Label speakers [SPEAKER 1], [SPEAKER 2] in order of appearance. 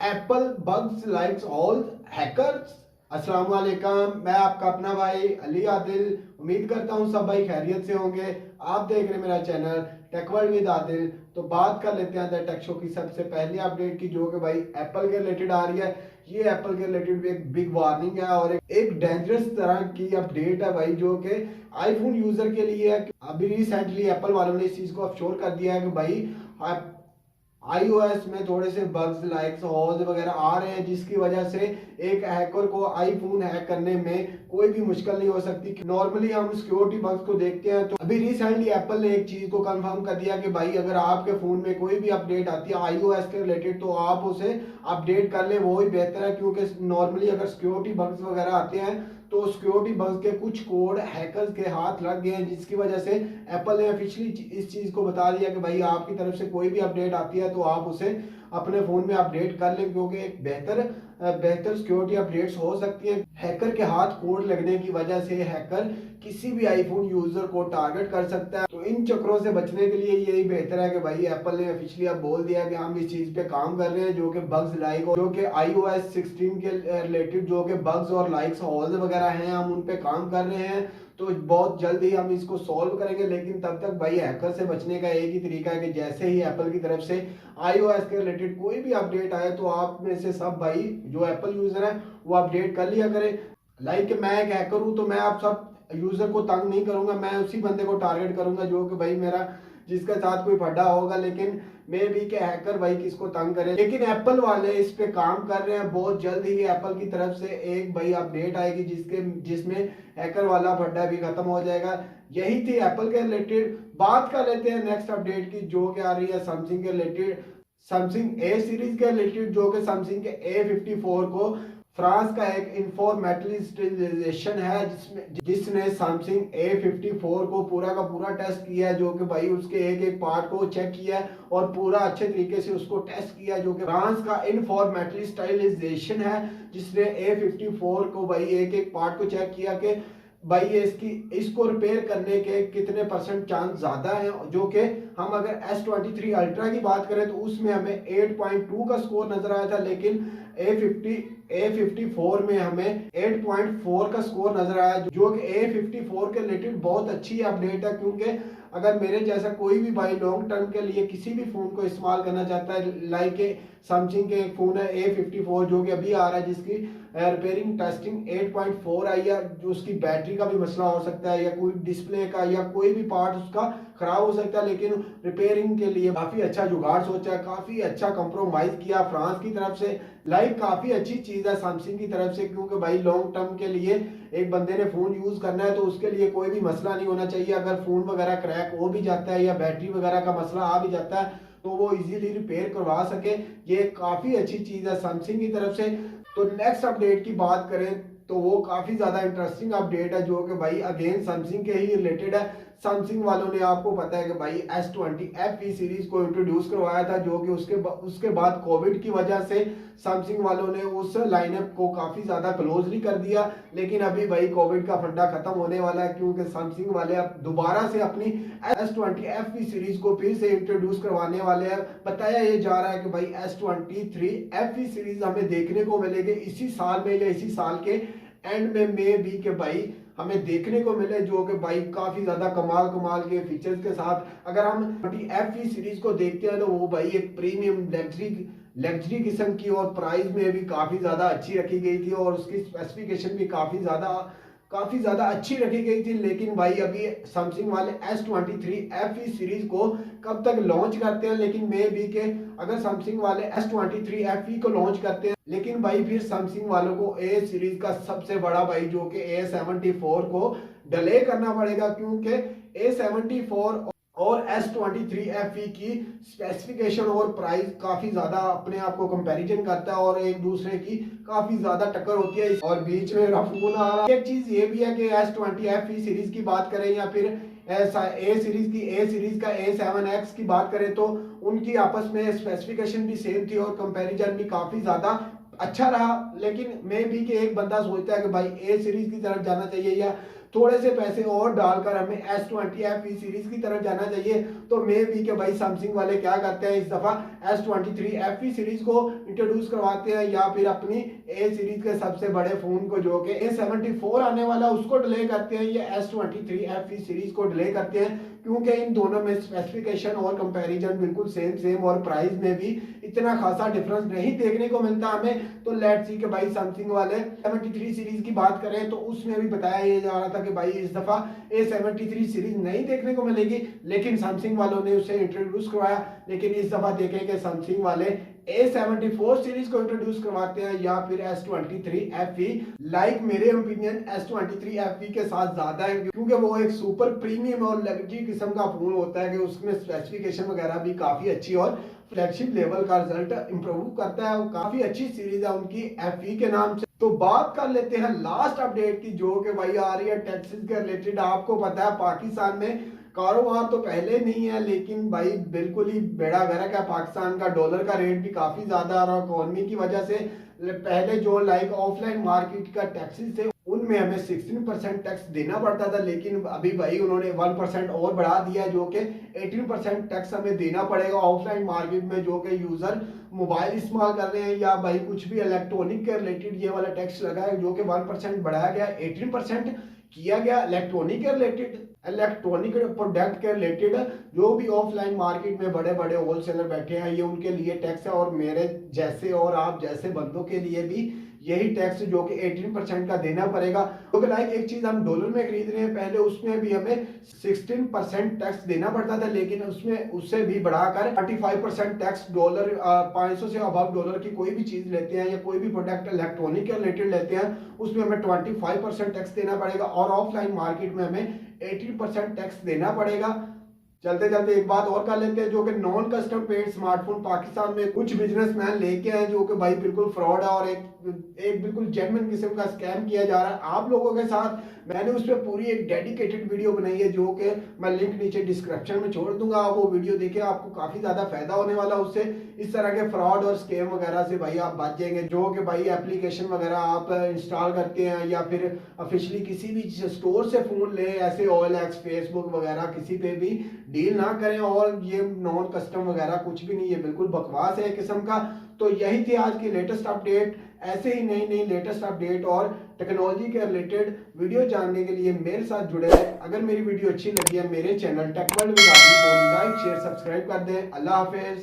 [SPEAKER 1] Apple bugs likes all hackers. अस्सलाम वालेकुम, मैं आपका अपना भाई अली आदिल। उम्मीद करता हूँ सब भाई खैरियत से होंगे। आप देख रहे हैं मेरा channel tech world with Adil. तो बात कर लेते हैं द टेक शो की सबसे पहली अपडेट की, जो कि भाई एप्पल के रिलेटेड आ रही है। ये एप्पल के रिलेटेड एक बिग वार्निंग है और एक डेंजरस तरह की अपडेट है भाई, जो कि आईफोन यूजर के लिए है। अभी रिसेंटली एप्पल वालों ने इस चीज को अफशोर कर दिया है कि भाई iOS में थोड़े से बग्स लाइक्स हॉज वगैरह आ रहे हैं, जिसकी वजह से एक हैकर को आईफोन हैक करने में कोई भी मुश्किल नहीं हो सकती। नॉर्मली हम सिक्योरिटी बग्स को देखते हैं, तो अभी रिसेंटली एप्पल ने एक चीज को कंफर्म कर दिया कि भाई अगर आपके फोन में कोई भी अपडेट आती है iOS के रिलेटेड, तो आप उसे अपडेट कर ले, वो ही बेहतर है। क्योंकि नॉर्मली अगर सिक्योरिटी बग्स वगैरह आते हैं तो सिक्योरिटी बग्स के कुछ कोड हैकर्स के हाथ लग गए हैं, जिसकी वजह से एप्पल ने ऑफिशियली इस चीज को बता दिया कि भाई आपकी तरफ से कोई भी अपडेट आती है तो आप उसे अपने फोन में अपडेट कर लें, क्योंकि एक बेहतर सिक्योरिटी अपडेट्स हो सकती है। हैकर के हाथ कोड लगने की वजह से हैकर किसी भी आईफोन यूजर को टारगेट कर सकता है। तो इन चक्रों से बचने के लिए यही बेहतर है कि भाई एप्पल ने ऑफिशियली अब बोल दिया कि हम इस चीज पे काम कर रहे हैं, जो कि बग्स लाइक और जो कि iOS 16 के रिलेटेड जो कि बग्स और लाइक्स हॉल्स वगैरह हैं, हम उन पे काम कर रहे हैं। तो बहुत जल्द ही हम इसको सॉल्व करेंगे। लेकिन तब तक भाई हैकर से बचने का एक ही तरीका है कि जैसे ही एप्पल की तरफ से iOS के रिलेटेड कोई भी अपडेट आए, तो आप में से सब भाई जो एप्पल यूजर है वो अपडेट कर लिया करें। लाइक मैं एक हैकर हूं, तो मैं आप सब यूजर को तंग नहीं करूंगा, मैं उसी बंदे को टारगेट करूंगा जो कि भाई मेरा जिसके साथ कोई फड्डा होगा। लेकिन मे भी के हैकर भाई किसको तंग करे। लेकिन एप्पल वाले इस पे काम कर रहे हैं। बहुत जल्द ही एप्पल की तरफ से एक भाई अपडेट आएगी जिसमें हैकर वाला फड्डा भी खत्म हो जाएगा। यही थी एप्पल के रिलेटेड। बात कर लेते हैं नेक्स्ट अपडेट की, जो कि आ रही है सैमसंग के रिलेटेड। सैमसंग ए सीरीज के रिलेटेड, जो कि सैमसंग के A54 को फ्रांस का एक इन्फॉर्मेटलिस्टेशन है जिसने सैमसंग A54 को पूरा का पूरा टेस्ट किया है, जो कि भाई उसके एक एक पार्ट को चेक किया है और पूरा अच्छे तरीके से उसको टेस्ट किया है। जो कि फ्रांस का इन्फॉर्मेटलिस्टेशन है जिसने A54 को भाई एक एक पार्ट को चेक किया कि भाई ये इसको रिपेयर करने के कितने परसेंट चांस ज्यादा है। जो कि हम अगर S23 अल्ट्रा की बात करें तो उसमें हमें 8.2 का स्कोर नजर आया था, लेकिन A54 में हमें 8.4 का स्कोर नजर आया, जो कि A54 के रिलेटेड बहुत अच्छी अपडेट है। क्योंकि अगर मेरे जैसा कोई भी भाई लॉन्ग टर्म के लिए किसी भी फोन को इस्तेमाल करना चाहता है, लाइक सैमसंग के एक फोन है A54 जो कि अभी आ रहा है, जिसकी रिपेयरिंग टेस्टिंग 8.4 आई है, जो उसकी बैटरी का भी मसला हो सकता है या कोई डिस्प्ले का या कोई भी पार्ट उसका खराब हो सकता है, लेकिन रिपेयरिंग के लिए काफी अच्छा जुगाड़ सोचा है, काफी अच्छा कंप्रोमाइज किया फ्रांस की तरफ से। लाइक काफी अच्छी चीज है सैमसंग की तरफ से, क्योंकि भाई लॉन्ग टर्म के लिए एक बंदे ने फोन यूज करना है तो उसके लिए कोई भी मसला नहीं होना चाहिए। अगर फोन वगैरह क्रैक हो भी जाता है या बैटरी वगैरह का मसला आ भी जाता है तो वो इजीली रिपेयर करवा सके। ये काफी अच्छी चीज है सैमसंग की तरफ से। तो नेक्स्ट अपडेट की बात करें तो वो काफी ज्यादा इंटरेस्टिंग अपडेट है, जो कि भाई अगेन सैमसंग के ही रिलेटेड है। सैमसंग वालों ने आपको पता है कि भाई S20 FE सीरीज को इंट्रोड्यूस करवाया था, जो कि उसके बाद कोविड की वजह से सैमसंग वालों ने उस लाइनअप को काफी ज्यादा क्लोजली कर दिया। लेकिन अभी भाई कोविड का फंडा खत्म होने वाला है, क्योंकि सैमसंग वाले अब दोबारा से अपनी S20 FE सीरीज को फिर से इंट्रोड्यूस करवाने वाले हैं। बताया ये जा रहा है कि भाई S23 FE सीरीज हमें देखने को मिलेगी इसी साल में या इसी साल के एंड में मे बी के भाई हमें देखने को मिले, जो कि भाई काफी ज्यादा कमाल कमाल के फीचर्स के साथ। अगर हम FE सीरीज को देखते हैं तो वो भाई एक प्रीमियम लग्जरी किस्म की और प्राइस में भी काफी ज्यादा अच्छी रखी गई थी और उसकी स्पेसिफिकेशन भी काफी ज्यादा अच्छी रखी गई थी। लेकिन भाई अभी सैमसंग वाले S23 FE सीरीज को कब तक लॉन्च करते हैं, लेकिन मे बी के अगर सैमसंग वाले S23 FE को लॉन्च करते हैं, लेकिन भाई फिर सैमसंग वालों को A सीरीज का सबसे बड़ा भाई जो कि A74 को डिले करना पड़ेगा, क्योंकि A74 और S23 FE की स्पेसिफिकेशन और प्राइस काफी ज्यादा अपने आप को कंपैरिजन करता है और एक दूसरे की काफी ज्यादा टक्कर होती है और बीच में रफून आ रहा है। एक चीज ये भी है कि S20 FE सीरीज की बात करें या फिर A सीरीज का A7X की बात करें तो उनकी आपस में स्पेसिफिकेशन भी सेम थी और कंपैरिजन भी काफी ज्यादा अच्छा रहा। लेकिन मे भी कि एक बंदा सोचता है कि भाई A सीरीज की तरफ जाना चाहिए या थोड़े से पैसे और डालकर हमें S20 FE सीरीज की तरफ जाना चाहिए। तो मे भी कि भाई सैमसंग वाले क्या करते हैं, इस दफा S23 FE सीरीज को इंट्रोड्यूस करवाते हैं या फिर अपनी ए सीरीज के सबसे बड़े फोन को जो कि A74 आने वाला उसको डिले करते हैं, ये S23 FE सीरीज को डिले करते हैं, क्योंकि इन दोनों में स्पेसिफिकेशन और कंपैरिजन बिल्कुल सेम और प्राइस में भी इतना खासा डिफरेंस नहीं देखने को मिलता हमें। तो लेट्स सी कि भाई सैमसंग वाले 73 सीरीज की बात करें तो उसमें भी बताया ये जा रहा था कि भाई इस दफा A73 सीरीज नहीं देखने को मिलेगी, लेकिन सैमसंग वालों ने उसे इंट्रोड्यूस करवाया। लेकिन इस दफा देखें कि सैमसंग वाले A74 सीरीज को इंट्रोड्यूस करवाते हैं या फिर S23 FE। लाइक मेरे ओपिनियन S23 FE के साथ ज्यादा है, क्योंकि वो एक सुपर प्रीमियम और लग्जरी किस्म का फोन होता है कि उसमें स्पेसिफिकेशन वगैरह भी काफी अच्छी और फ्लैगशिप लेवल का रिजल्ट इंप्रूव करता है। वो काफी अच्छी सीरीज है उनकी FE के नाम से। तो बात कर लेते हैं लास्ट अपडेट की, जो कि भाई आ रही है टैक्सेस के रिलेटेड। आपको पता है पाकिस्तान में कारोबार तो पहले नहीं है, लेकिन भाई बिल्कुल ही बेड़ा गर्क है पाकिस्तान का। डॉलर का रेट भी काफी ज्यादा और इकोनॉमी की वजह से पहले जो लाइक ऑफलाइन मार्केट का टैक्सेस थे उनमें हमें 16% टैक्स देना पड़ता था, लेकिन अभी भाई उन्होंने 1% और बढ़ा दिया, जो कि 18% टैक्स हमें देना पड़ेगा ऑफलाइन मार्केट में। जो कि यूजर मोबाइल इस्तेमाल कर रहे हैं या भाई कुछ भी इलेक्ट्रॉनिक के रिलेटेड ये वाला टैक्स लगा है, जो कि 1% बढ़ाया गया, 18% किया गया। इलेक्ट्रॉनिक के रिलेटेड, इलेक्ट्रॉनिक प्रोडक्ट के रिलेटेड जो भी ऑफलाइन मार्केट में बड़े बड़े होलसेलर बैठे हैं ये उनके लिए टैक्स है, और मेरे जैसे और आप जैसे बंदों के लिए भी यही टैक्स जो कि 18% का देना पड़ेगा। तो लाइक एक चीज हम डॉलर में खरीद रहे हैं, पहले उसमें भी हमें 16% टैक्स देना पड़ता था, लेकिन उसमें उससे भी बढ़ाकर 35% टैक्स डॉलर 500 से अबव डॉलर की कोई भी चीज लेते हैं या कोई भी प्रोडक्ट इलेक्ट्रॉनिक के रिलेटेड लेते हैं उसमें हमें 25% टैक्स देना पड़ेगा, और ऑफलाइन मार्केट में हमें 18% टैक्स देना पड़ेगा। चलते चलते एक बात और कर लेते हैं, जो कि non custom paid smartphone Pakistan में कुछ बिजनेसमैन लेके आए, जो कि भाई बिल्कुल फ्रॉड है और एक बिल्कुल जेन्युइन किस्म का स्कैम किया जा रहा है आप लोगों के साथ। मैंने उस पर पूरी एक डेडिकेटेड वीडियो बनाई है, जो कि मैं लिंक नीचे डिस्क्रिप्शन में छोड़ दूंगा, आप वो वीडियो देखें, आपको काफी ज्यादा फायदा होने वाला उससे। इस तरह के फ्रॉड और स्कैम वगैरह से भाई आप बच जाएंगे। जो कि भाई एप्लीकेशन वगैरह आप इंस्टॉल करते हैं या फिर ऑफिशियली किसी भी स्टोर से फोन ले, ऐसे OLX फेसबुक वगैरह किसी पे भी डील ना करें, और ये नॉन कस्टम वगैरह कुछ भी नहीं है, बिल्कुल बकवास है किस्म का। तो यही थी आज की लेटेस्ट अपडेट। ऐसे ही नई नई लेटेस्ट अपडेट और टेक्नोलॉजी के रिलेटेड वीडियो जानने के लिए मेरे साथ जुड़े रहें। अगर मेरी वीडियो अच्छी लगी है मेरे channel tech world with Adil को लाइक शेयर सब्सक्राइब कर दें। अल्लाह हाफिज।